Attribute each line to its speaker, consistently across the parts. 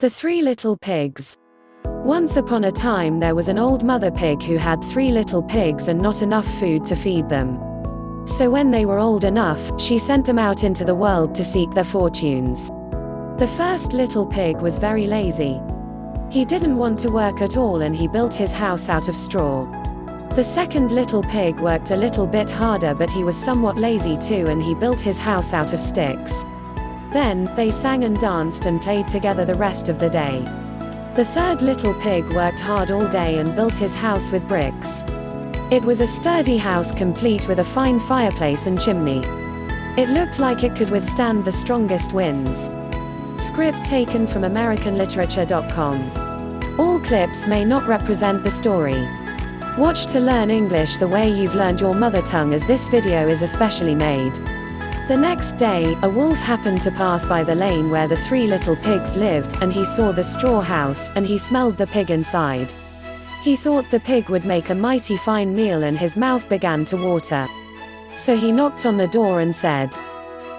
Speaker 1: The Three Little Pigs. Once upon a time there was an old mother pig who had 3 little pigs and not enough food to feed them. So when they were old enough, she sent them out into the world to seek their fortunes. The first little pig was very lazy. He didn't want to work at all and he built his house out of straw. The second little pig worked a little bit harder, but he was somewhat lazy too and he built his house out of sticks. Then, they sang and danced and played together the rest of the day. The third little pig worked hard all day and built his house with bricks. It was a sturdy house complete with a fine fireplace and chimney. It looked like it could withstand the strongest winds. Script taken from AmericanLiterature.com. All clips may not represent the story. Watch to learn English the way you've learned your mother tongue, as this video is especially made. The next day, a wolf happened to pass by the lane where the 3 little pigs lived, and he saw the straw house, and he smelled the pig inside. He thought the pig would make a mighty fine meal and his mouth began to water. So he knocked on the door and said,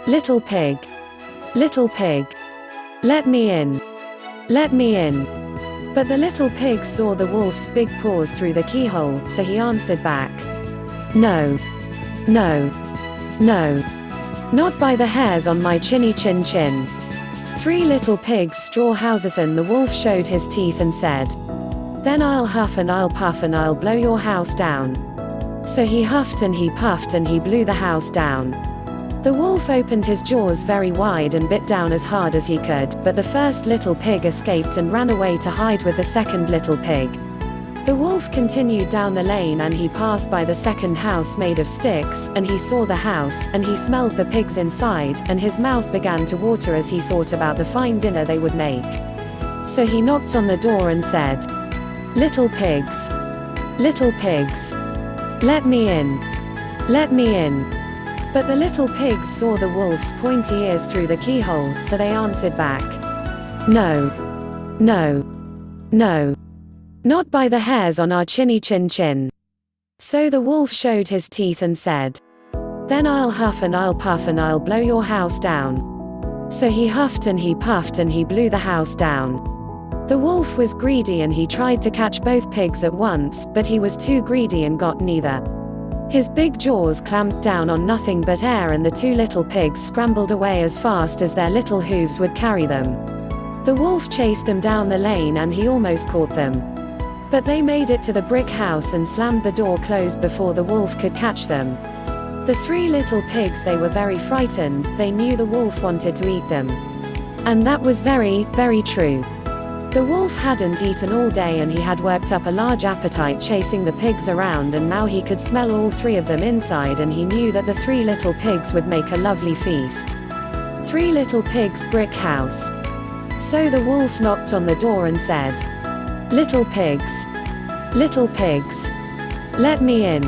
Speaker 1: "Little pig, let me in, let me in." But the little pig saw the wolf's big paws through the keyhole, so he answered back, "No, no, no. Not by the hairs on my chinny chin chin." 3 little pigs straw housathan, the wolf showed his teeth and said, "Then I'll huff and I'll puff and I'll blow your house down." So he huffed and he puffed and he blew the house down. The wolf opened his jaws very wide and bit down as hard as he could, but the first little pig escaped and ran away to hide with the second little pig. The wolf continued down the lane and he passed by the second house made of sticks, and he saw the house, and he smelled the pigs inside, and his mouth began to water as he thought about the fine dinner they would make. So he knocked on the door and said, "Little pigs, let me in, let me in." But the little pigs saw the wolf's pointy ears through the keyhole, so they answered back, "No, no, no. Not by the hairs on our chinny chin chin." So the wolf showed his teeth and said, "Then I'll huff and I'll puff and I'll blow your house down." So he huffed and he puffed and he blew the house down. The wolf was greedy and he tried to catch both pigs at once, but he was too greedy and got neither. His big jaws clamped down on nothing but air and the 2 little pigs scrambled away as fast as their little hooves would carry them. The wolf chased them down the lane and he almost caught them. But they made it to the brick house and slammed the door closed before the wolf could catch them. The 3 little pigs, they were very frightened, they knew the wolf wanted to eat them. And that was very, very true. The wolf hadn't eaten all day and he had worked up a large appetite chasing the pigs around, and now he could smell all 3 of them inside, and he knew that the 3 little pigs would make a lovely feast. 3 little pigs brick house. So the wolf knocked on the door and said, "Little pigs, let me in,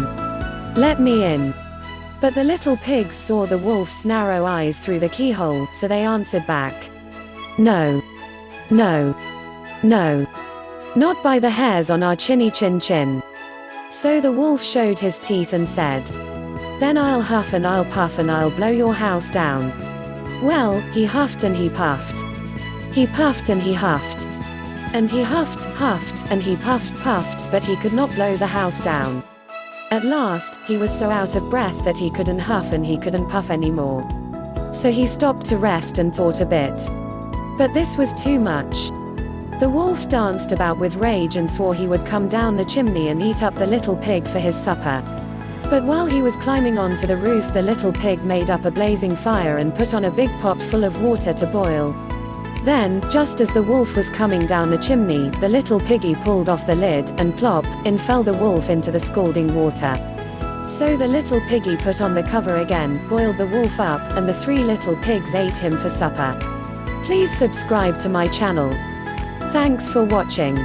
Speaker 1: let me in." But the little pigs saw the wolf's narrow eyes through the keyhole, so they answered back, "No, no, no. Not by the hairs on our chinny chin chin." So the wolf showed his teeth and said, "Then I'll huff and I'll puff and I'll blow your house down." Well, he huffed and he puffed. He puffed and he huffed. And he huffed, and he puffed, but he could not blow the house down. At last, he was so out of breath that he couldn't huff and he couldn't puff anymore. So he stopped to rest and thought a bit. But this was too much. The wolf danced about with rage and swore he would come down the chimney and eat up the little pig for his supper. But while he was climbing onto the roof, the little pig made up a blazing fire and put on a big pot full of water to boil. Then, just as the wolf was coming down the chimney, the little piggy pulled off the lid, and plop, in fell the wolf into the scalding water. So the little piggy put on the cover again, boiled the wolf up, and the 3 little pigs ate him for supper. Please subscribe to my channel. Thanks for watching.